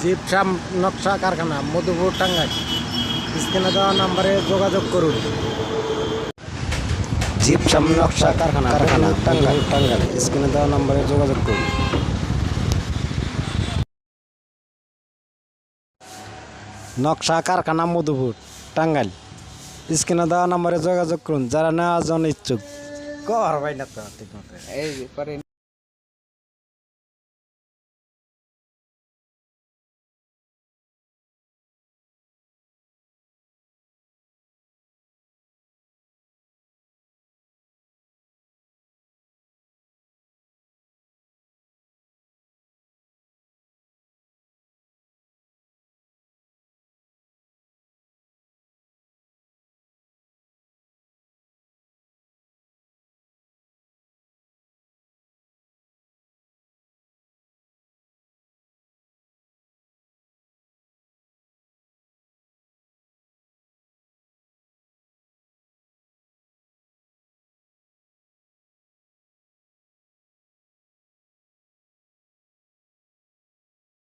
Gypsum নকশা কারখানা মধুপুর টাঙ্গাইল। স্ক্রিনে দেওয়া নাম্বারে যোগাযোগ করুন। জিপসাম নকশা কারখানা টাঙ্গাইল স্ক্রিনে দেওয়া নাম্বারে যোগাযোগ করুন। নকশা কারখানা মধুপুর টাঙ্গাইল স্ক্রিনে দেওয়া নাম্বারে যোগাযোগ করুন যারা নেওয়ার জন্য ইচ্ছুক। কর ভাই না তো ঠিক মতো।